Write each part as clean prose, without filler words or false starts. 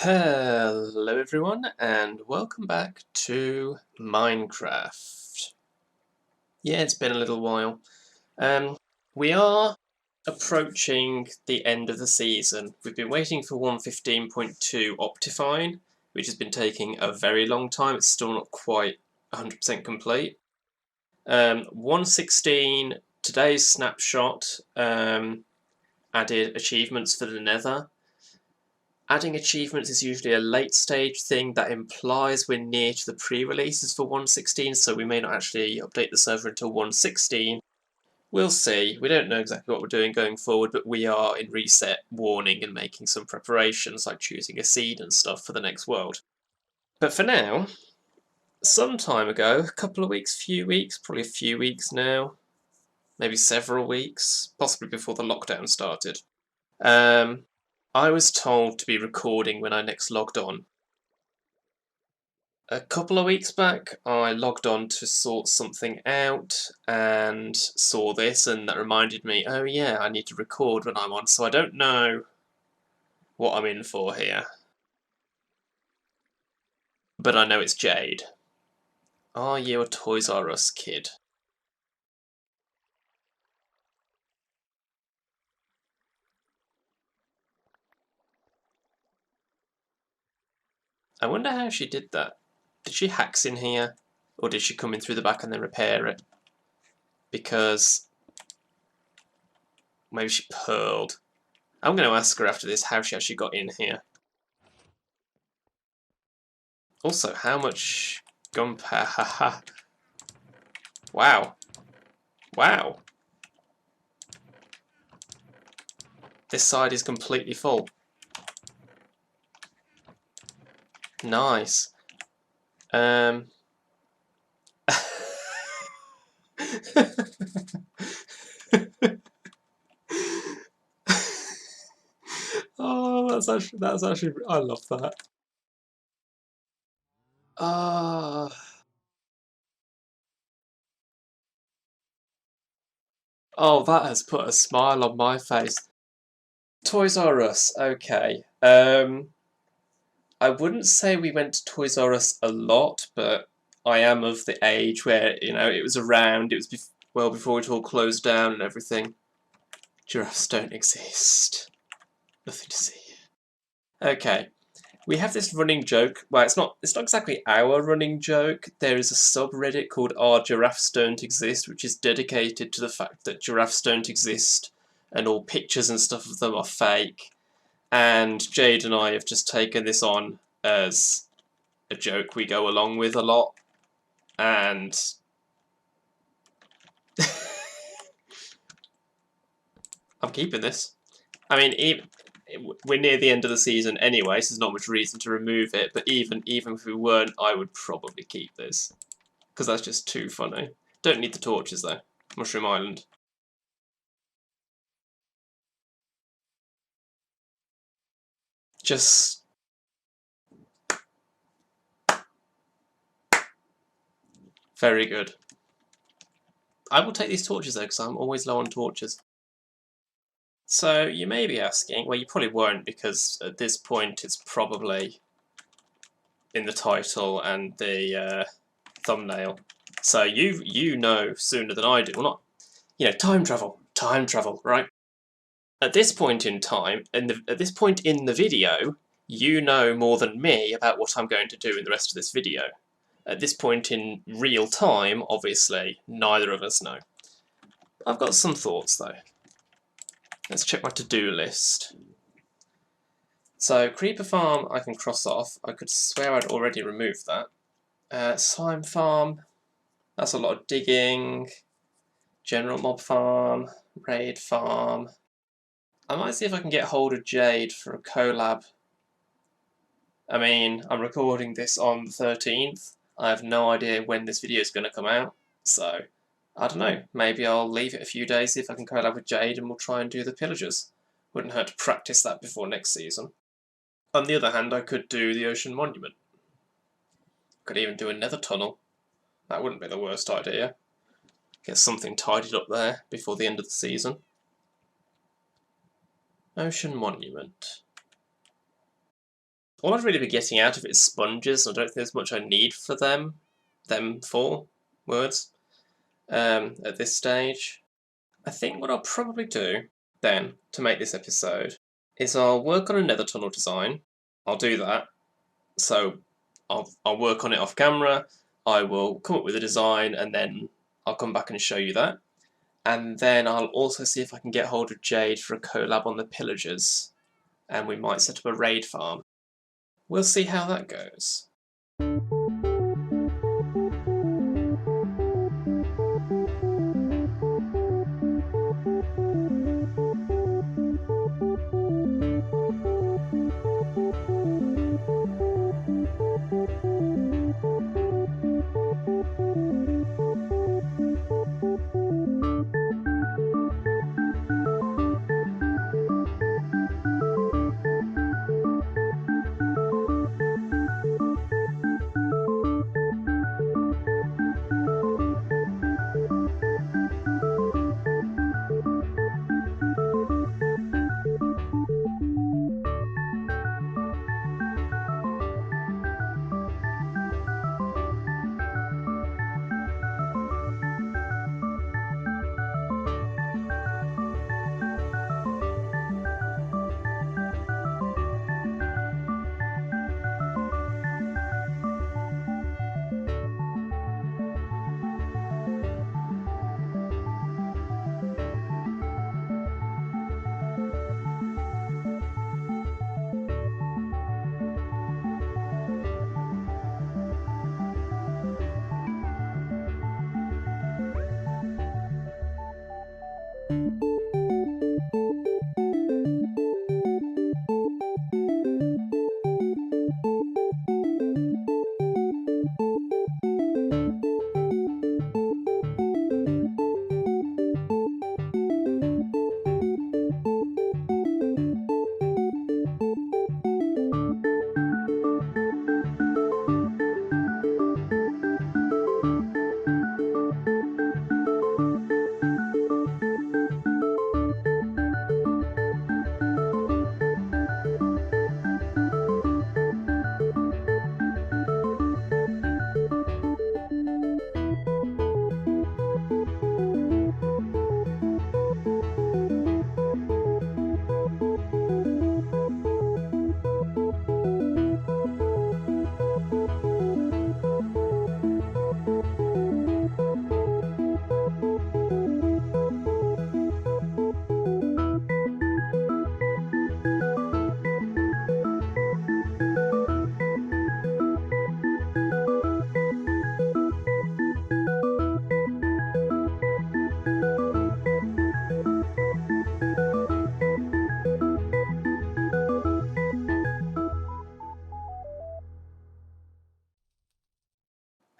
Hello everyone and welcome back to Minecraft. Yeah, it's been a little while. We are approaching the end of the season. We've been waiting for 1.15.2 Optifine, which has been taking a very long time. It's still not quite 100% complete. 1.16, today's snapshot, added achievements for the Nether. Adding achievements is usually a late stage thing that implies we're near to the pre-releases for 1.16, so we may not actually update the server until 1.16. We'll see. We don't know exactly what we're doing going forward, but we are in reset warning and making some preparations, like choosing a seed and stuff for the next world. But for now, some time ago, a couple of weeks, few weeks, probably a few weeks now, maybe several weeks, possibly before the lockdown started, I was told to be recording when I next logged on. A couple of weeks back, I logged on to sort something out and saw this, and that reminded me, oh yeah, I need to record when I'm on, so I don't know what I'm in for here. But I know it's Jade. Are you a Toys R Us kid? I wonder how she did that. Did she hacks in here? Or did she come in through the back and then repair it? Because maybe she pearled. I'm going to ask her after this how she actually got in here. Also, how much gunpowder? Haha. Wow. Wow. This side is completely full. Nice. Oh, that's actually I love that. Ah. Oh, that has put a smile on my face. Toys R Us, okay. I wouldn't say we went to Toys R Us a lot, but I am of the age where, you know, it was around, it was well before it all closed down and everything. Giraffes don't exist. Nothing to see. Okay. We have this running joke. Well, it's not exactly our running joke. There is a subreddit called "R Giraffes Don't Exist," which is dedicated to the fact that giraffes don't exist and all pictures and stuff of them are fake. And Jade and I have just taken this on as a joke we go along with a lot. And I'm keeping this. I mean, we're near the end of the season anyway, so there's not much reason to remove it. But even if we weren't, I would probably keep this because that's just too funny. Don't need the torches though. Mushroom Island. Just very good. I will take these torches though because I'm always low on torches. So you may be asking, well, you probably won't because at this point it's probably in the title and the thumbnail. So you know sooner than I do. Well, not, you know, time travel, right? At this point in time, at this point in the video, you know more than me about what I'm going to do in the rest of this video. At this point in real time, obviously, neither of us know. I've got some thoughts though. Let's check my to-do list. So, Creeper Farm I can cross off. I could swear I'd already removed that. Slime Farm, that's a lot of digging. General Mob Farm, Raid Farm. I might see if I can get hold of Jade for a collab. I mean, I'm recording this on the 13th. I have no idea when this video is going to come out, so I don't know. Maybe I'll leave it a few days, see if I can collab with Jade, and we'll try and do the pillagers. Wouldn't hurt to practice that before next season. On the other hand, I could do the Ocean Monument. Could even do another tunnel. That wouldn't be the worst idea. Get something tidied up there before the end of the season. Ocean Monument. all I'd really be getting out of it is sponges. I don't think there's much I need for them. Them 4 words at this stage. I think what I'll probably do then to make this episode is I'll work on a nether tunnel design. I'll do that. So I'll work on it off camera. I will come up with a design and then I'll come back and show you that. And then I'll also see if I can get hold of Jade for a collab on the pillagers. And we might set up a raid farm. We'll see how that goes.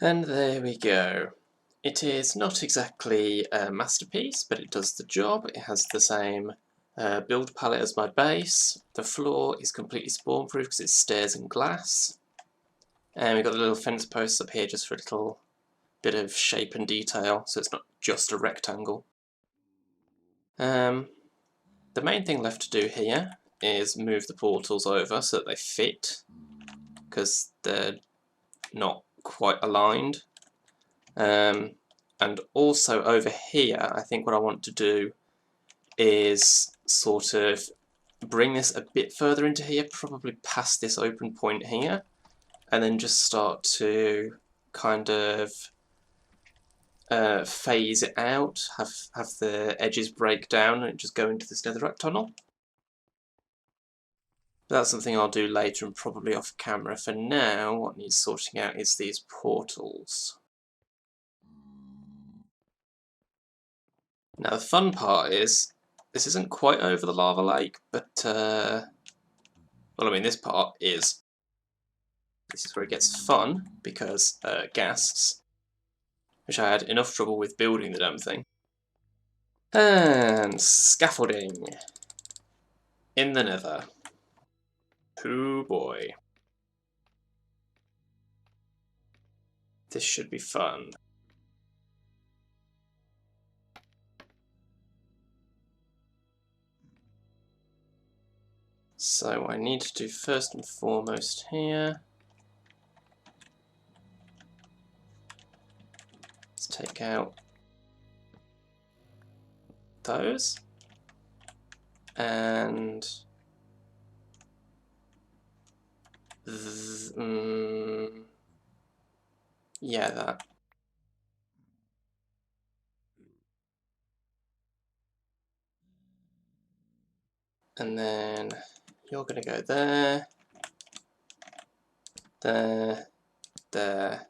And there we go. It is not exactly a masterpiece, but it does the job. It has the same build palette as my base. The floor is completely spawn-proof because it's stairs and glass. And we've got the little fence posts up here just for a little bit of shape and detail, so it's not just a rectangle. The main thing left to do here is move the portals over so that they fit, because they're not quite aligned. And also over here, I think what I want to do is sort of bring this a bit further into here, probably past this open point here, and then just start to kind of phase it out, have the edges break down and just go into this netherrack tunnel. But that's something I'll do later and probably off camera. For now, what needs sorting out is these portals. Now the fun part is, this isn't quite over the lava lake, but, well I mean this part is. This is where it gets fun, because ghasts, which I had enough trouble with building the damn thing. And scaffolding in the nether. Oh boy. This should be fun. So I need to do first and foremost here. Let's take out those. And yeah, that. And then you're going to go there, there, there.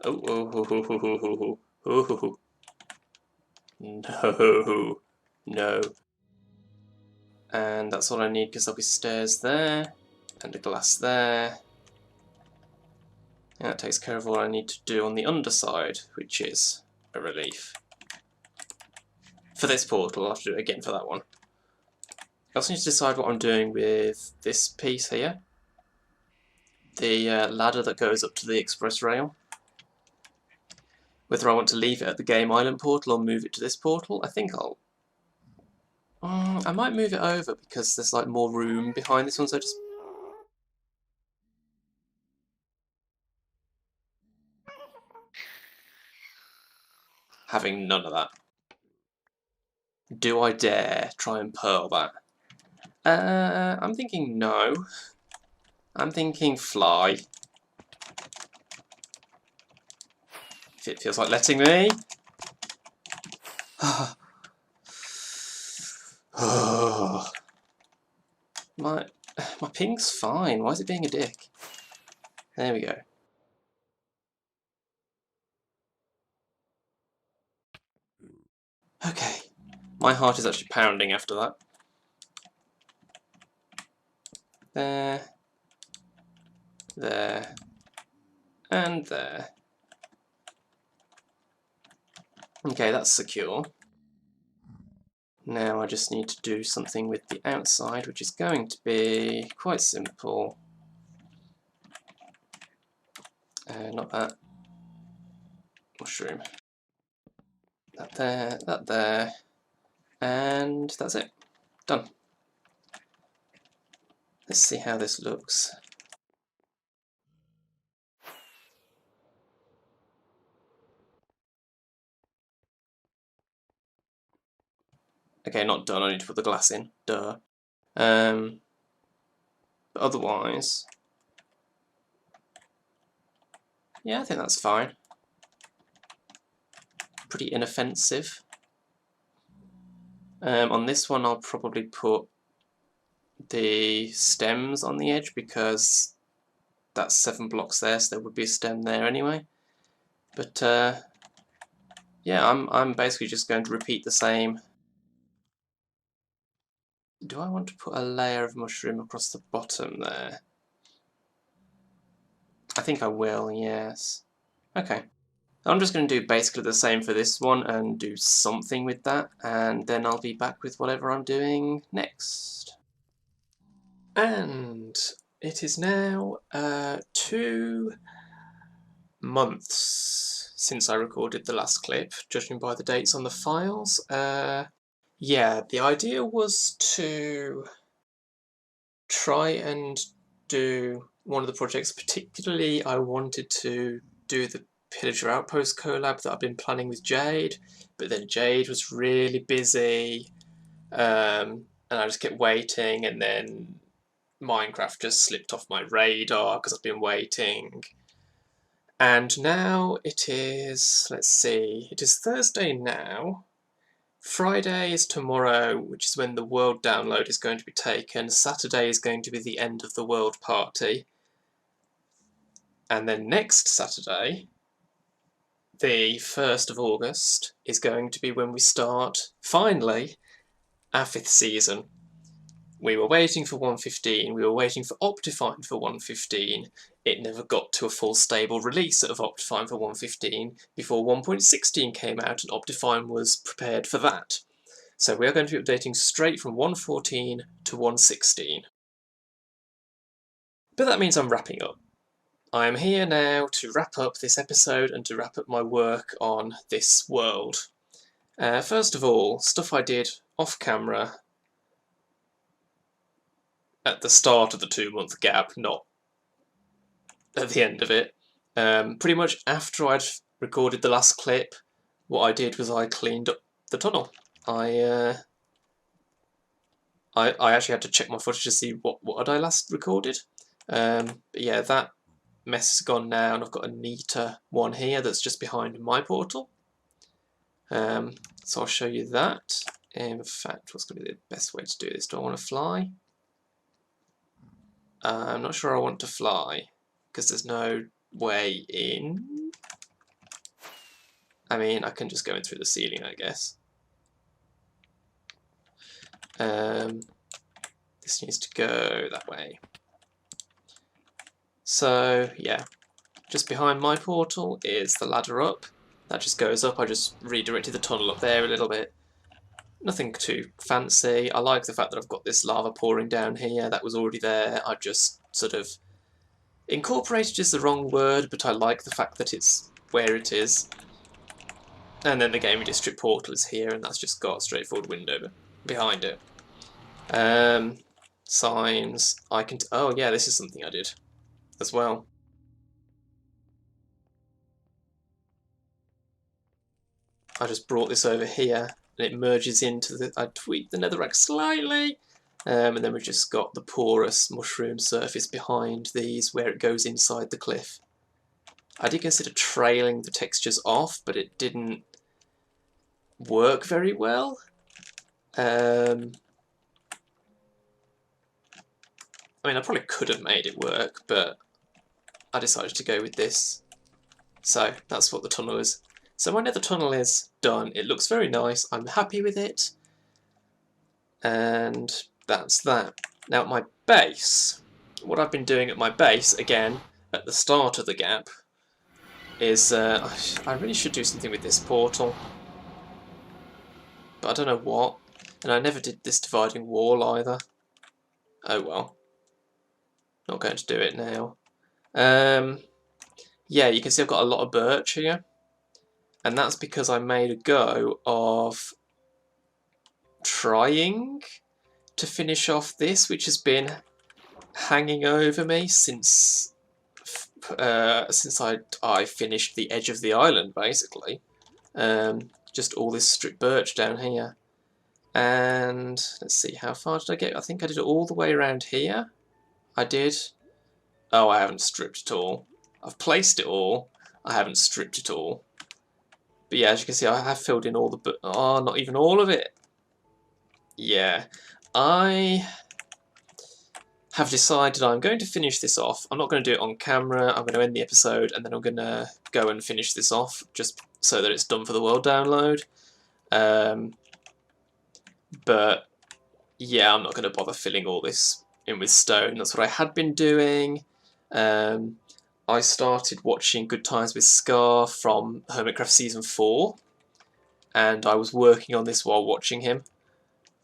Oh, oh, oh, oh, oh, oh, oh, oh, oh. No, no. And that's all I need because there'll be stairs there and a glass there. And that takes care of all I need to do on the underside, which is a relief. For this portal, I'll have to do it again for that one. I also need to decide what I'm doing with this piece here. The ladder that goes up to the express rail. Whether I want to leave it at the Game Island portal or move it to this portal. I think I might move it over because there's like more room behind this one, so just... Having none of that. Do I dare try and pearl that? I'm thinking no. I'm thinking fly. If it feels like letting me. my ping's fine. Why is it being a dick? There we go. Okay. My heart is actually pounding after that. There. There. And there. Okay, that's secure. Now I just need to do something with the outside, which is going to be quite simple. Not that. Mushroom. That there. And that's it. Done. Let's see how this looks. Okay, not done, I need to put the glass in. Duh. But otherwise... yeah, I think that's fine. Pretty inoffensive. On this one I'll probably put the stems on the edge because that's 7 blocks there, so there would be a stem there anyway. But yeah, I'm basically just going to repeat the same. Do I want to put a layer of mushroom across the bottom there? I think I will, yes. Okay. I'm just going to do basically the same for this one and do something with that, and then I'll be back with whatever I'm doing next. And it is now 2 months since I recorded the last clip, judging by the dates on the files. Yeah, the idea was to try and do one of the projects. Particularly, I wanted to do the Pillager Outpost collab that I've been planning with Jade, but then Jade was really busy, and I just kept waiting, and then Minecraft just slipped off my radar because I've been waiting. And now it is, let's see, it is Thursday now. Friday is tomorrow, which is when the world download is going to be taken. Saturday is going to be the end of the world party. And then next Saturday, the 1st of August, is going to be when we start, finally, our 5th season. We were waiting for 1.15, we were waiting for Optifine for 1.15. It never got to a full stable release of Optifine for 1.15 before 1.16 came out and Optifine was prepared for that. So we are going to be updating straight from 1.14 to 1.16. But that means I'm wrapping up. I am here now to wrap up this episode and to wrap up my work on this world. First of all, stuff I did off camera at the start of the 2-month gap, not at the end of it. Pretty much after I'd recorded the last clip, what I did was I cleaned up the tunnel. I actually had to check my footage to see what had I last recorded. But yeah, that mess has gone now, and I've got a neater one here that's just behind my portal. So I'll show you that. In fact, what's going to be the best way to do this? Do I want to fly? I'm not sure I want to fly, because there's no way in. I mean, I can just go in through the ceiling, I guess. This needs to go that way. So, yeah, just behind my portal is the ladder up. That just goes up. I just redirected the tunnel up there a little bit. Nothing too fancy. I like the fact that I've got this lava pouring down here. That was already there. I just sort of incorporated is the wrong word, but I like the fact that it's where it is. And then the gaming district portal is here, and that's just got a straightforward window behind it. Signs. I can. Oh yeah, this is something I did as well. I just brought this over here, and it merges into the. I tweaked the netherrack slightly, and then we've just got the porous mushroom surface behind these, where it goes inside the cliff. I did consider trailing the textures off, but it didn't work very well. I mean, I probably could have made it work, but I decided to go with this. So that's what the tunnel is. So my nether tunnel is done. It looks very nice. I'm happy with it. And that's that. Now at my base, what I've been doing at my base, again, at the start of the gap, is I really should do something with this portal. But I don't know what. And I never did this dividing wall either. Oh well. Not going to do it now. Yeah, you can see I've got a lot of birch here. And that's because I made a go of trying to finish off this, which has been hanging over me since I finished the edge of the island, basically. Just all this stripped birch down here. And let's see, how far did I get? I think I did it all the way around here. I did. Oh, I haven't stripped at all. I've placed it all. I haven't stripped it all. But yeah, as you can see, I have filled in all the... Oh, not even all of it. Yeah. I have decided I'm going to finish this off. I'm not going to do it on camera. I'm going to end the episode, and then I'm going to go and finish this off, just so that it's done for the world download. But yeah, I'm not going to bother filling all this in with stone. That's what I had been doing. I started watching Good Times with Scar from Hermitcraft Season 4, and I was working on this while watching him.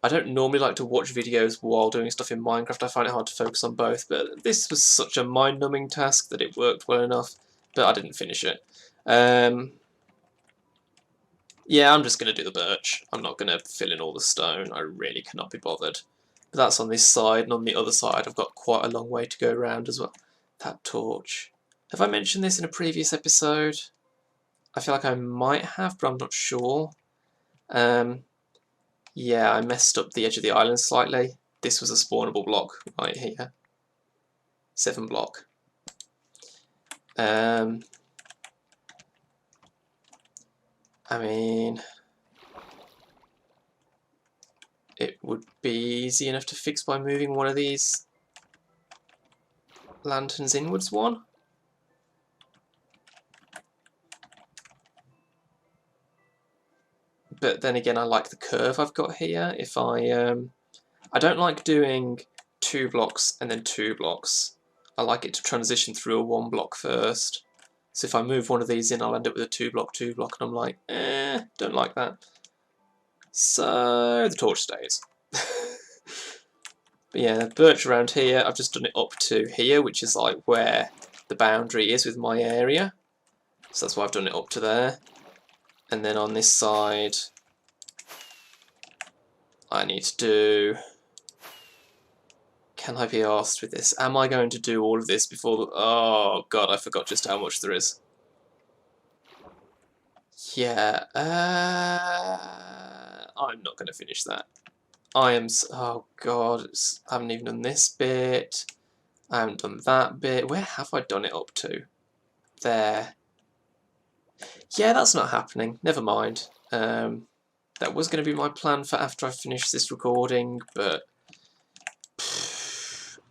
I don't normally like to watch videos while doing stuff in Minecraft. I find it hard to focus on both, but this was such a mind-numbing task that it worked well enough, but I didn't finish it. Yeah, I'm just going to do the birch. I'm not going to fill in all the stone. I really cannot be bothered. But that's on this side, and on the other side I've got quite a long way to go around as well. That torch. Have I mentioned this in a previous episode? I feel like I might have, but I'm not sure. Yeah, I messed up the edge of the island slightly. This was a spawnable block right here. 7 block. I mean, it would be easy enough to fix by moving one of these lanterns inwards one. But then again, I like the curve I've got here. If I don't like doing 2 blocks and then 2 blocks. I like it to transition through a 1 block first. So if I move one of these in, I'll end up with a 2 block, and I'm like, don't like that. So the torch stays. But yeah, birch around here, I've just done it up to here, which is like where the boundary is with my area. So that's why I've done it up to there. And then on this side, I need to do... Can I be asked with this? Am I going to do all of this before... Oh, God, I forgot just how much there is. Yeah, I'm not going to finish that. I am... Oh, God, I haven't even done this bit. I haven't done that bit. Where have I done it up to? There. Yeah, that's not happening. Never mind. That was going to be my plan for after I finish this recording, but...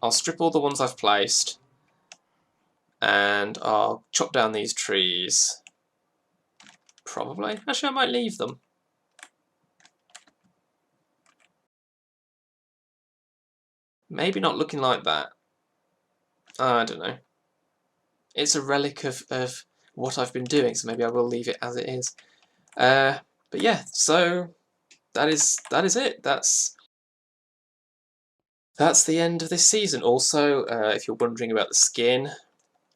I'll strip all the ones I've placed. And I'll chop down these trees. Probably. Actually, I might leave them. Maybe not looking like that. I don't know. It's a relic of what I've been doing, so maybe I will leave it as it is. But yeah, so that is it. That's the end of this season. Also, if you're wondering about the skin,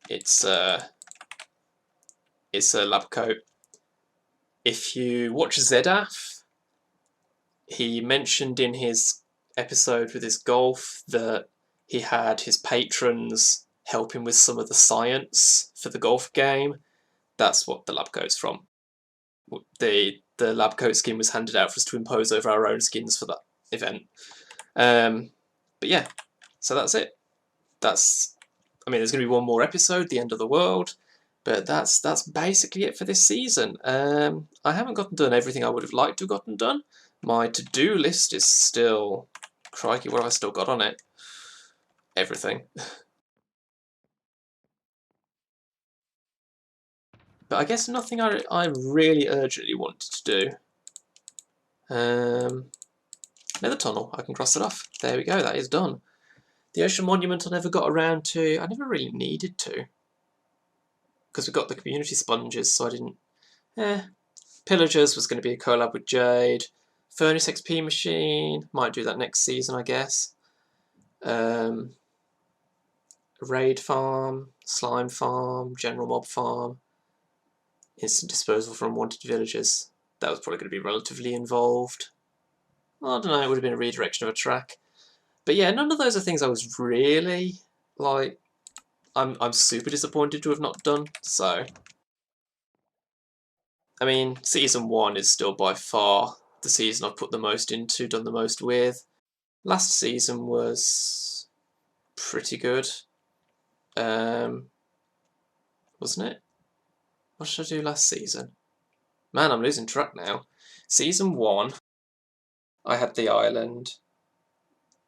it's a lab coat. If you watch Zedaf, he mentioned in his episode with his golf that he had his patrons help him with some of the science for the golf game. That's what the lab coat's from. The lab coat skin was handed out for us to impose over our own skins for that event. But yeah, so that's it. I mean, there's going to be one more episode, The End of the World, but that's basically it for this season. I haven't done everything I would have liked to have gotten done. My to-do list is still... Crikey, what have I still got on it? Everything. But I guess nothing I really urgently wanted to do. Nether tunnel, I can cross it off. There we go, that is done. The Ocean Monument I never got around to. I never really needed to. Because we got the community sponges, so I didn't... Pillagers was going to be a collab with Jade. Furnace XP machine, might do that next season, I guess. Raid farm, slime farm, general mob farm. Instant disposal from wanted villagers. That was probably going to be relatively involved. I don't know, it would have been a redirection of a track. But yeah, none of those are things I was really, like... I'm super disappointed to have not done, so... I mean, Season 1 is still by far the season I've put the most into, done the most with. Last season was pretty good. Wasn't it? What did I do last season? Man, I'm losing track now. Season 1, I had the island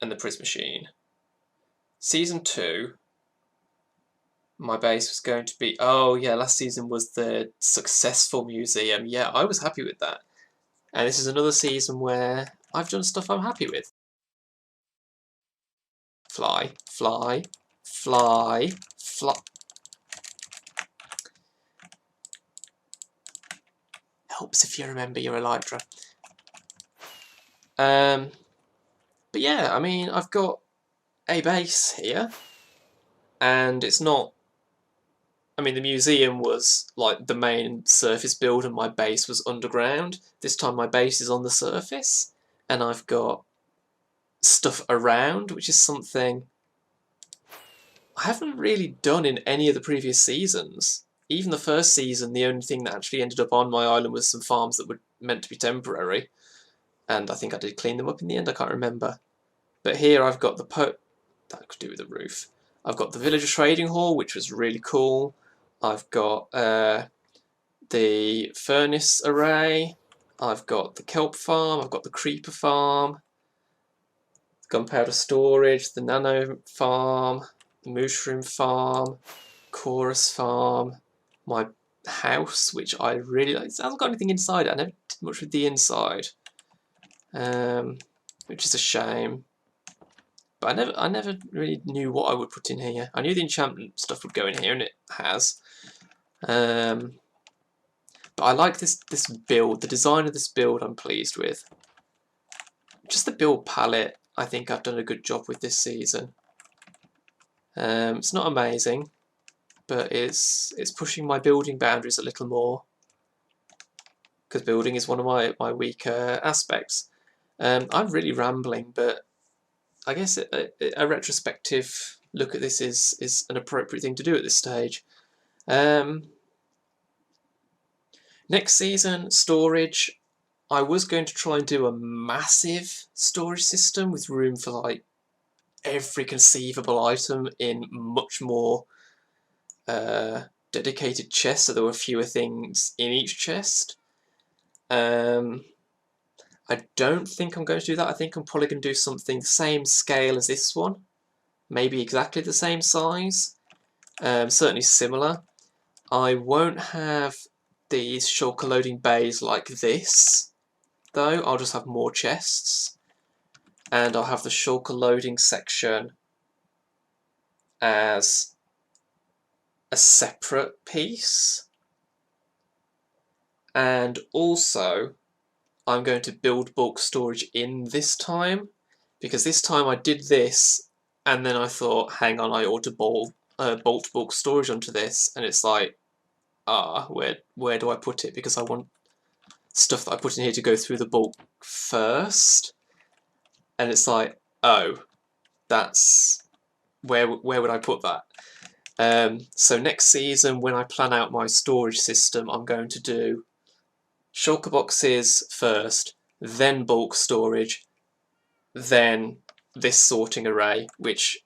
and the Prism machine. Season 2, my base was going to be... Oh, yeah, last season was the successful museum. Yeah, I was happy with that. And this is another season where I've done stuff I'm happy with. Fly, fly, fly, fly. Helps if you remember your Elytra. But yeah, I mean, I've got a base here, and it's not... I mean, the museum was like the main surface build and my base was underground. This time my base is on the surface, and I've got stuff around, which is something I haven't really done in any of the previous seasons. Even the first season, the only thing that actually ended up on my island was some farms that were meant to be temporary. And I think I did clean them up in the end, I can't remember. But here I've got the that could do with the roof. I've got the villager trading hall, which was really cool. I've got the furnace array. I've got the kelp farm. I've got the creeper farm. Gunpowder storage, the nano farm, the mushroom farm, chorus farm, my house, which I really like. It hasn't got anything inside it. I never did much with the inside, which is a shame. But I never really knew what I would put in here. I knew the enchantment stuff would go in here, and it has. But I like this build. The design of this build I'm pleased with. Just the build palette, I think I've done a good job with this season. It's not amazing, but it's pushing my building boundaries a little more. Because building is one of my weaker aspects. I'm really rambling, but I guess a retrospective look at this is an appropriate thing to do at this stage. Next season, storage. I was going to try and do a massive storage system with room for like every conceivable item in much more dedicated chests, so there were fewer things in each chest. I don't think I'm going to do that. I think I'm probably going to do something the same scale as this one, maybe exactly the same size, certainly similar. I won't have these shulker loading bays like this, though. I'll just have more chests, and I'll have the shulker loading section as a separate piece. And also, I'm going to build bulk storage in this time, because this time I did this, and then I thought, hang on, I ought to bolt bulk storage onto this, and it's like, where do I put it? Because I want stuff that I put in here to go through the bulk first, and it's like, oh, that's where would I put that? So next season, when I plan out my storage system, I'm going to do shulker boxes first, then bulk storage, then this sorting array, which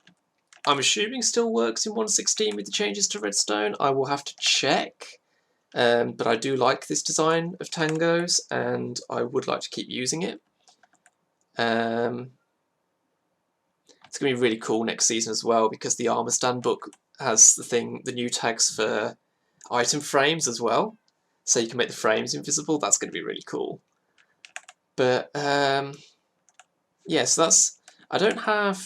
I'm assuming still works in 1.16 with the changes to redstone. I will have to check, but I do like this design of Tango's, and I would like to keep using it. It's going to be really cool next season as well, because the armor stand book has the new tags for item frames as well, so you can make the frames invisible. That's going to be really cool. But yeah, so that's, I don't have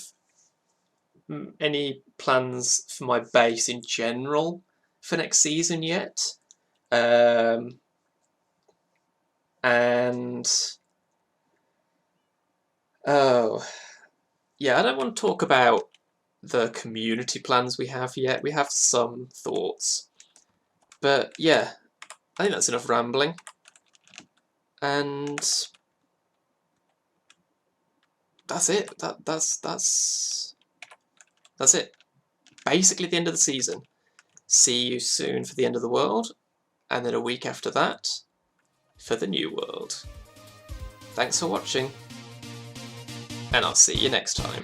any plans for my base in general for next season yet, and oh yeah, I don't want to talk about the community plans we have yet. We have some thoughts, but yeah, I think that's enough rambling, and that's it. That's it. Basically the end of the season. See you soon for the end of the world, and then a week after that for the new world. Thanks for watching, and I'll see you next time.